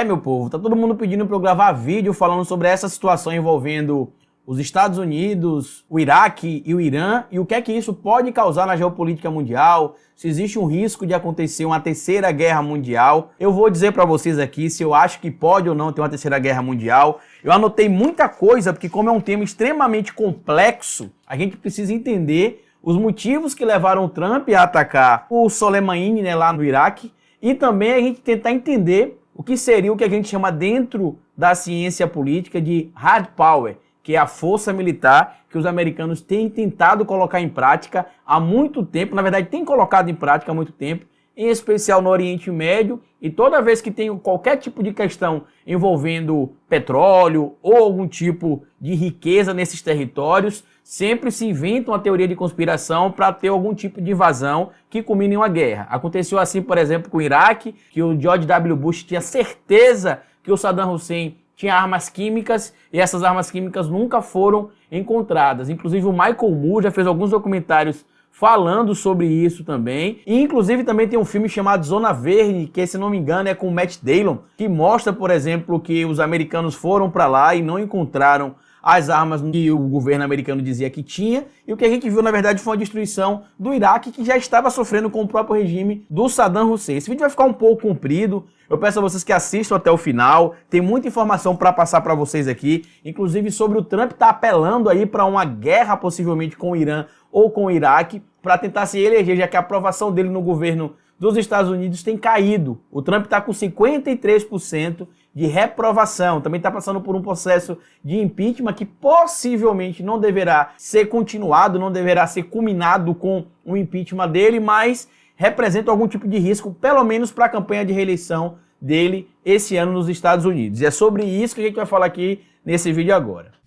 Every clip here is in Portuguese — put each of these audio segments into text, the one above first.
Meu povo, tá todo mundo pedindo para eu gravar vídeo falando sobre essa situação envolvendo os Estados Unidos, o Iraque e o Irã e o que é que isso pode causar na geopolítica mundial, se existe um risco de acontecer uma terceira guerra mundial. Eu vou dizer para vocês aqui se eu acho que pode ou não ter uma terceira guerra mundial. Eu anotei muita coisa porque como é um tema extremamente complexo, a gente precisa entender os motivos que levaram o Trump a atacar o Soleimani, né, lá no Iraque, e também a gente tentar entender o que seria o que a gente chama dentro da ciência política de hard power, que é a força militar que os americanos têm tentado colocar em prática há muito tempo, na verdade têm colocado em prática há muito tempo, em especial no Oriente Médio, e toda vez que tem qualquer tipo de questão envolvendo petróleo ou algum tipo de riqueza nesses territórios, sempre se inventa uma teoria de conspiração para ter algum tipo de invasão que culmine em uma guerra. Aconteceu assim, por exemplo, com o Iraque, que o George W. Bush tinha certeza que o Saddam Hussein tinha armas químicas e essas armas químicas nunca foram encontradas. Inclusive o Michael Moore já fez alguns documentários falando sobre isso também. E inclusive também tem um filme chamado Zona Verde, que se não me engano é com o Matt Damon, que mostra, por exemplo, que os americanos foram para lá e não encontraram as armas que o governo americano dizia que tinha, e o que a gente viu, na verdade, foi a destruição do Iraque, que já estava sofrendo com o próprio regime do Saddam Hussein. Esse vídeo vai ficar um pouco comprido, eu peço a vocês que assistam até o final, tem muita informação para passar para vocês aqui, inclusive sobre o Trump tá apelando aí para uma guerra, possivelmente com o Irã ou com o Iraque, para tentar se eleger, já que a aprovação dele no governo dos Estados Unidos tem caído. O Trump está com 53% de reprovação, também está passando por um processo de impeachment que possivelmente não deverá ser continuado, não deverá ser culminado com o impeachment dele, mas representa algum tipo de risco, pelo menos para a campanha de reeleição dele esse ano nos Estados Unidos. E é sobre isso que a gente vai falar aqui nesse vídeo agora.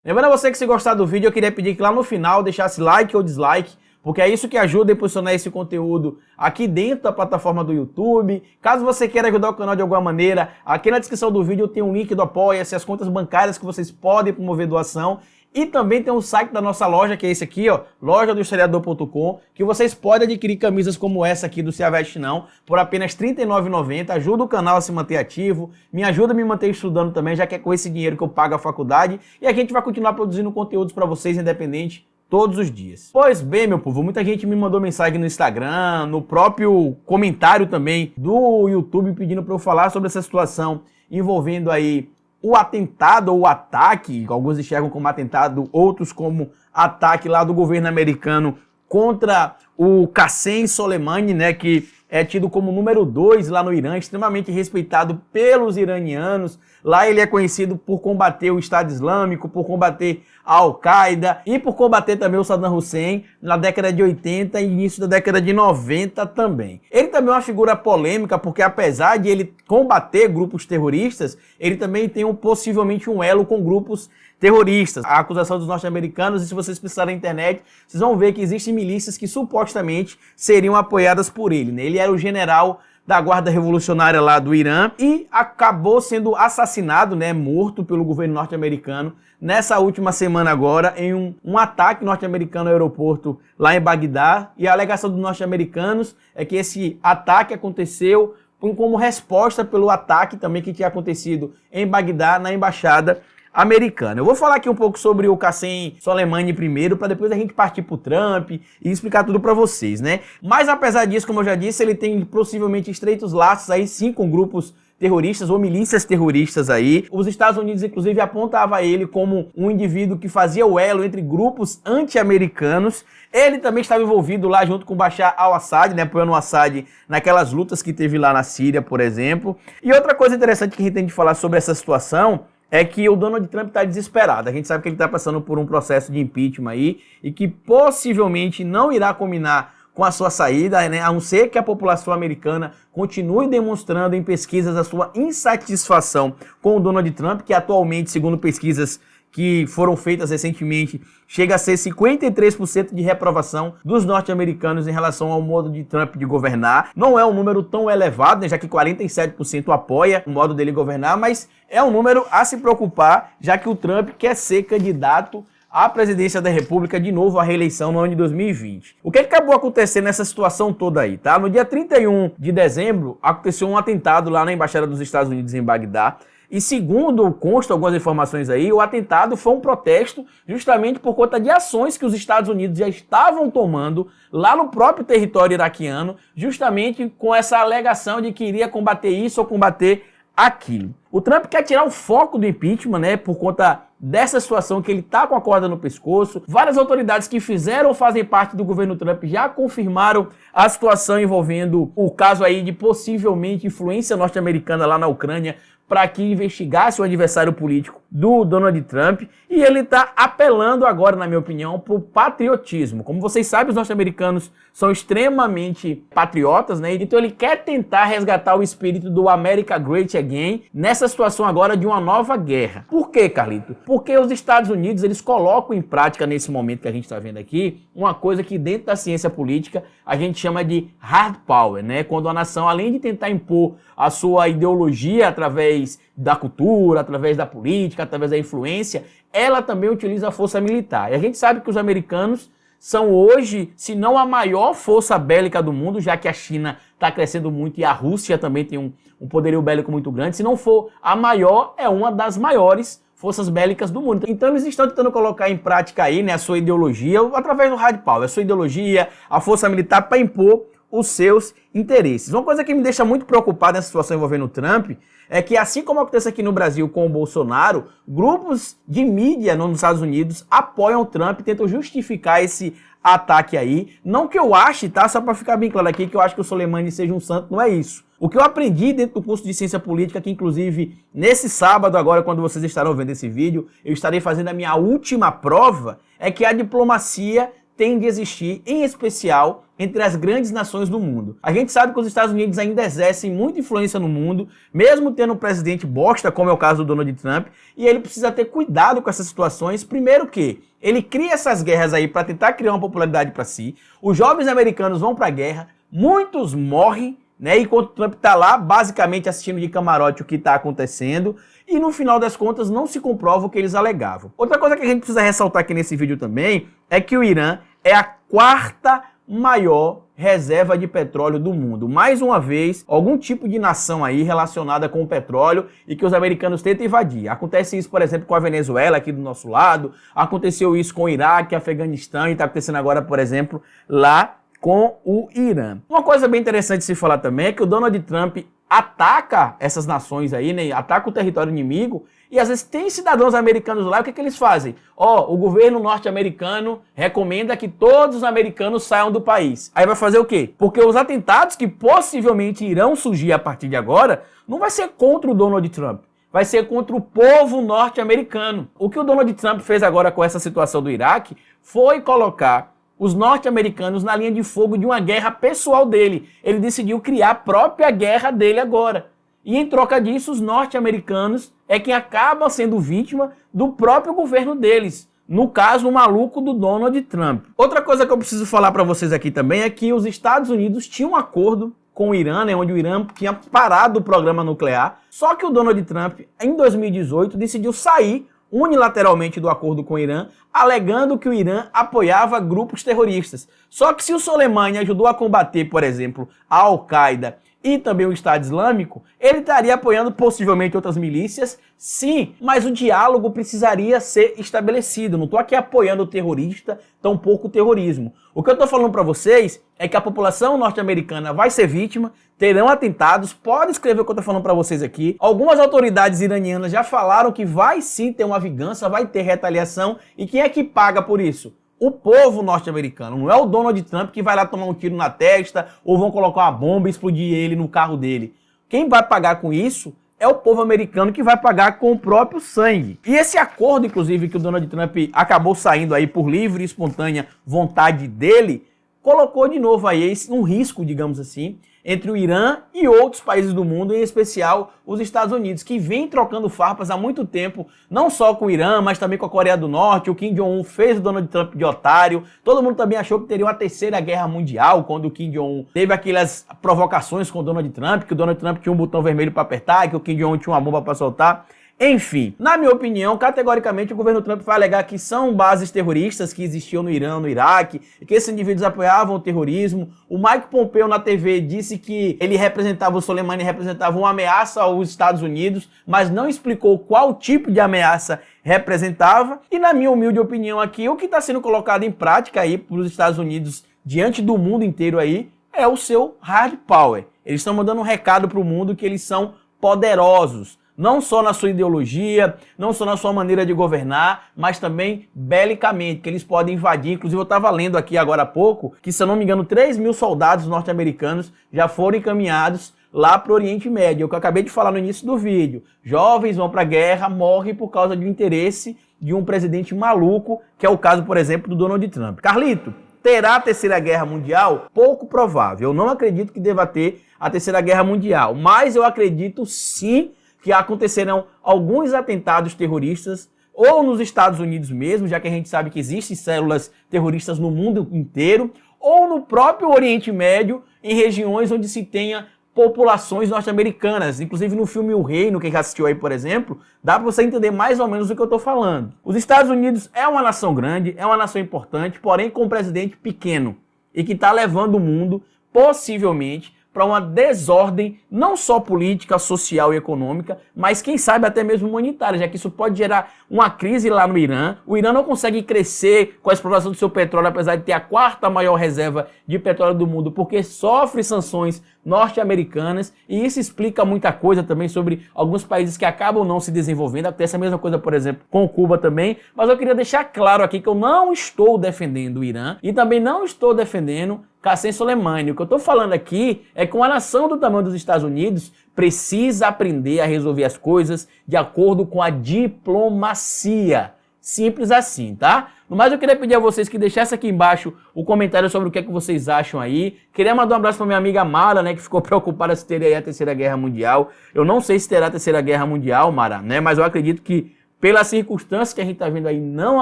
Lembrando a você que se gostar do vídeo, eu queria pedir que lá no final deixasse like ou dislike, porque é isso que ajuda a impulsionar esse conteúdo aqui dentro da plataforma do YouTube. Caso você queira ajudar o canal de alguma maneira, aqui na descrição do vídeo tem um link do Apoia-se, as contas bancárias que vocês podem promover doação. E também tem um site da nossa loja, que é esse aqui, ó, lojadohistoriador.com, que vocês podem adquirir camisas como essa aqui do Se Aveste Não, por apenas R$ 39,90. Ajuda o canal a se manter ativo, me ajuda a me manter estudando também, já que é com esse dinheiro que eu pago a faculdade. E a gente vai continuar produzindo conteúdos para vocês independente todos os dias. Pois bem, meu povo, muita gente me mandou mensagem no Instagram, no próprio comentário também do YouTube pedindo para eu falar sobre essa situação envolvendo aí o atentado ou o ataque, alguns enxergam como atentado, outros como ataque lá do governo americano contra o Qassem Soleimani, né, que é tido como número 2 lá no Irã, extremamente respeitado pelos iranianos. Lá ele é conhecido por combater o Estado Islâmico, por combater a Al-Qaeda e por combater também o Saddam Hussein na década de 80 e início da década de 90 também. Ele também é uma figura polêmica porque apesar de ele combater grupos terroristas, ele também tem possivelmente um elo com grupos terroristas. A acusação dos norte-americanos, e se vocês pesquisarem na internet, vocês vão ver que existem milícias que supostamente seriam apoiadas por ele, né? Ele era o general da Guarda Revolucionária lá do Irã e acabou sendo assassinado, né, morto pelo governo norte-americano nessa última semana agora em um ataque norte-americano ao aeroporto lá em Bagdá. E a alegação dos norte-americanos é que esse ataque aconteceu como resposta pelo ataque também que tinha acontecido em Bagdá na embaixada americana. Eu vou falar aqui um pouco sobre o Qassem Soleimani primeiro, para depois a gente partir pro Trump e explicar tudo para vocês, né? Mas apesar disso, como eu já disse, ele tem possivelmente estreitos laços aí sim com grupos terroristas ou milícias terroristas aí. Os Estados Unidos, inclusive, apontava ele como um indivíduo que fazia o elo entre grupos anti-americanos. Ele também estava envolvido lá junto com Bashar al-Assad, né, apoiando o Assad naquelas lutas que teve lá na Síria, por exemplo. E outra coisa interessante que a gente tem de falar sobre essa situação é que o Donald Trump está desesperado. A gente sabe que ele está passando por um processo de impeachment aí e que possivelmente não irá culminar com a sua saída, né? A não ser que a população americana continue demonstrando em pesquisas a sua insatisfação com o Donald Trump, que atualmente, segundo pesquisas que foram feitas recentemente, chega a ser 53% de reprovação dos norte-americanos em relação ao modo de Trump de governar. Não é um número tão elevado, né, já que 47% apoia o modo dele governar, mas é um número a se preocupar, já que o Trump quer ser candidato à presidência da República, de novo à reeleição no ano de 2020. O que acabou acontecendo nessa situação toda aí, tá? No dia 31 de dezembro, aconteceu um atentado lá na Embaixada dos Estados Unidos em Bagdá. E segundo consta algumas informações aí, o atentado foi um protesto justamente por conta de ações que os Estados Unidos já estavam tomando lá no próprio território iraquiano, justamente com essa alegação de que iria combater isso ou combater aquilo. O Trump quer tirar o foco do impeachment, né, por conta dessa situação que ele tá com a corda no pescoço. Várias autoridades que fizeram ou fazem parte do governo Trump já confirmaram a situação envolvendo o caso aí de possivelmente influência norte-americana lá na Ucrânia para que investigasse o adversário político do Donald Trump, e ele está apelando agora, na minha opinião, para o patriotismo. Como vocês sabem, os norte-americanos são extremamente patriotas, né? Então ele quer tentar resgatar o espírito do America Great Again nessa situação agora de uma nova guerra. Por quê, Carlito? Porque os Estados Unidos, eles colocam em prática, nesse momento que a gente está vendo aqui, uma coisa que dentro da ciência política a gente chama de hard power, né? Quando a nação, além de tentar impor a sua ideologia através da cultura, através da política, através da influência, ela também utiliza a força militar. E a gente sabe que os americanos são hoje, se não a maior força bélica do mundo, já que a China está crescendo muito e a Rússia também tem um poderio bélico muito grande. Se não for a maior, é uma das maiores forças bélicas do mundo. Então eles estão tentando colocar em prática aí, né, a sua ideologia, através do hard power, a sua ideologia, a força militar para impor os seus interesses. Uma coisa que me deixa muito preocupado nessa situação envolvendo o Trump é que, assim como acontece aqui no Brasil com o Bolsonaro, grupos de mídia nos Estados Unidos apoiam o Trump e tentam justificar esse ataque aí. Não que eu ache, tá? Só para ficar bem claro aqui, que eu acho que o Soleimani seja um santo, não é isso. O que eu aprendi dentro do curso de Ciência Política, que inclusive nesse sábado agora, quando vocês estarão vendo esse vídeo, eu estarei fazendo a minha última prova, é que a diplomacia tem de existir, em especial, entre as grandes nações do mundo. A gente sabe que os Estados Unidos ainda exercem muita influência no mundo, mesmo tendo um presidente bosta, como é o caso do Donald Trump, e ele precisa ter cuidado com essas situações. Primeiro que ele cria essas guerras aí para tentar criar uma popularidade para si, os jovens americanos vão para a guerra, muitos morrem, né, enquanto o Trump está lá, basicamente assistindo de camarote o que está acontecendo, e no final das contas não se comprova o que eles alegavam. Outra coisa que a gente precisa ressaltar aqui nesse vídeo também é que o Irã é a quarta maior reserva de petróleo do mundo. Mais uma vez, algum tipo de nação aí relacionada com o petróleo e que os americanos tentam invadir. Acontece isso, por exemplo, com a Venezuela aqui do nosso lado, aconteceu isso com o Iraque, Afeganistão e está acontecendo agora, por exemplo, lá com o Irã. Uma coisa bem interessante de se falar também é que o Donald Trump ataca essas nações aí, né? Ataca o território inimigo e às vezes tem cidadãos americanos lá, o que eles fazem? O governo norte-americano recomenda que todos os americanos saiam do país. Aí vai fazer o quê? Porque os atentados que possivelmente irão surgir a partir de agora não vai ser contra o Donald Trump. Vai ser contra o povo norte-americano. O que o Donald Trump fez agora com essa situação do Iraque foi colocar os norte-americanos na linha de fogo de uma guerra pessoal dele. Ele decidiu criar a própria guerra dele agora. E em troca disso, os norte-americanos é quem acaba sendo vítima do próprio governo deles. No caso, o maluco do Donald Trump. Outra coisa que eu preciso falar para vocês aqui também é que os Estados Unidos tinham um acordo com o Irã, né, onde o Irã tinha parado o programa nuclear. Só que o Donald Trump, em 2018, decidiu sair unilateralmente do acordo com o Irã, alegando que o Irã apoiava grupos terroristas. Só que se o Soleimani ajudou a combater, por exemplo, a Al-Qaeda e também o Estado Islâmico, ele estaria apoiando possivelmente outras milícias, sim, mas o diálogo precisaria ser estabelecido. Não estou aqui apoiando o terrorista, tampouco o terrorismo. O que eu estou falando para vocês é que a população norte-americana vai ser vítima, terão atentados, pode escrever o que eu estou falando para vocês aqui. Algumas autoridades iranianas já falaram que vai sim ter uma vingança, vai ter retaliação, e quem é que paga por isso? O povo norte-americano, não é o Donald Trump que vai lá tomar um tiro na testa ou vão colocar uma bomba e explodir ele no carro dele. Quem vai pagar com isso é o povo americano, que vai pagar com o próprio sangue. E esse acordo, inclusive, que o Donald Trump acabou saindo aí por livre e espontânea vontade dele, colocou de novo aí um risco, digamos assim, entre o Irã e outros países do mundo, em especial os Estados Unidos, que vem trocando farpas há muito tempo, não só com o Irã, mas também com a Coreia do Norte. O Kim Jong-un fez o Donald Trump de otário. Todo mundo também achou que teria uma terceira guerra mundial, quando o Kim Jong-un teve aquelas provocações com o Donald Trump, que o Donald Trump tinha um botão vermelho para apertar, que o Kim Jong-un tinha uma bomba para soltar. Enfim, na minha opinião, categoricamente o governo Trump vai alegar que são bases terroristas que existiam no Irã, no Iraque, e que esses indivíduos apoiavam o terrorismo. O Mike Pompeo na TV disse que ele representava, o Soleimani representava uma ameaça aos Estados Unidos, mas não explicou qual tipo de ameaça representava. E na minha humilde opinião aqui, o que está sendo colocado em prática aí pelos Estados Unidos diante do mundo inteiro aí é o seu hard power. Eles estão mandando um recado para o mundo que eles são poderosos. Não só na sua ideologia, não só na sua maneira de governar, mas também belicamente, que eles podem invadir. Inclusive eu estava lendo aqui agora há pouco que, se eu não me engano, 3.000 soldados norte-americanos já foram encaminhados lá para o Oriente Médio. É o que eu acabei de falar no início do vídeo. Jovens vão para a guerra, morrem por causa de um interesse de um presidente maluco, que é o caso, por exemplo, do Donald Trump. Carlito, terá a Terceira Guerra Mundial? Pouco provável. Eu não acredito que deva ter a Terceira Guerra Mundial, mas eu acredito sim que acontecerão alguns atentados terroristas, ou nos Estados Unidos mesmo, já que a gente sabe que existem células terroristas no mundo inteiro, ou no próprio Oriente Médio, em regiões onde se tenha populações norte-americanas. Inclusive no filme O Reino, quem já assistiu aí, por exemplo, dá para você entender mais ou menos o que eu estou falando. Os Estados Unidos é uma nação grande, é uma nação importante, porém com um presidente pequeno, e que está levando o mundo, possivelmente, para uma desordem não só política, social e econômica, mas quem sabe até mesmo humanitária, já que isso pode gerar uma crise lá no Irã. O Irã não consegue crescer com a exploração do seu petróleo, apesar de ter a 4ª maior reserva de petróleo do mundo, porque sofre sanções norte-americanas, e isso explica muita coisa também sobre alguns países que acabam não se desenvolvendo. Acontece a mesma coisa, por exemplo, com Cuba também, mas eu queria deixar claro aqui que eu não estou defendendo o Irã e também não estou defendendo Qassem Soleimani. O que eu estou falando aqui é que uma nação do tamanho dos Estados Unidos precisa aprender a resolver as coisas de acordo com a diplomacia. Simples assim, tá? No mais, eu queria pedir a vocês que deixassem aqui embaixo o comentário sobre o que é que vocês acham aí. Queria mandar um abraço para minha amiga Mara, né, que ficou preocupada se teria aí a Terceira Guerra Mundial. Eu não sei se terá a Terceira Guerra Mundial, Mara, né, mas eu acredito que pelas circunstâncias que a gente está vendo aí, não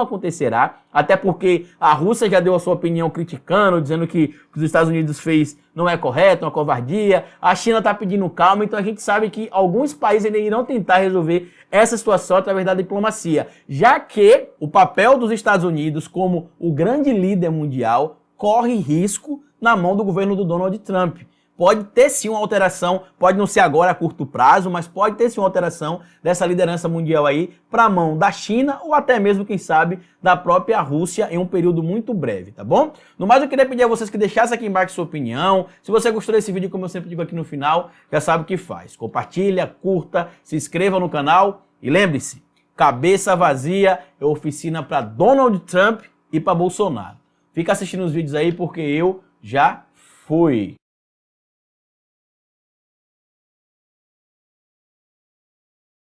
acontecerá, até porque a Rússia já deu a sua opinião criticando, dizendo que o que os Estados Unidos fez não é correto, é uma covardia. A China está pedindo calma, então a gente sabe que alguns países ainda irão tentar resolver essa situação através da diplomacia, já que o papel dos Estados Unidos como o grande líder mundial corre risco na mão do governo do Donald Trump. Pode ter sim uma alteração, pode não ser agora a curto prazo, mas pode ter sim uma alteração dessa liderança mundial aí para a mão da China ou até mesmo, quem sabe, da própria Rússia em um período muito breve, tá bom? No mais, eu queria pedir a vocês que deixassem aqui embaixo sua opinião. Se você gostou desse vídeo, como eu sempre digo aqui no final, já sabe o que faz. Compartilha, curta, se inscreva no canal e lembre-se, cabeça vazia é oficina para Donald Trump e para Bolsonaro. Fica assistindo os vídeos aí porque eu já fui.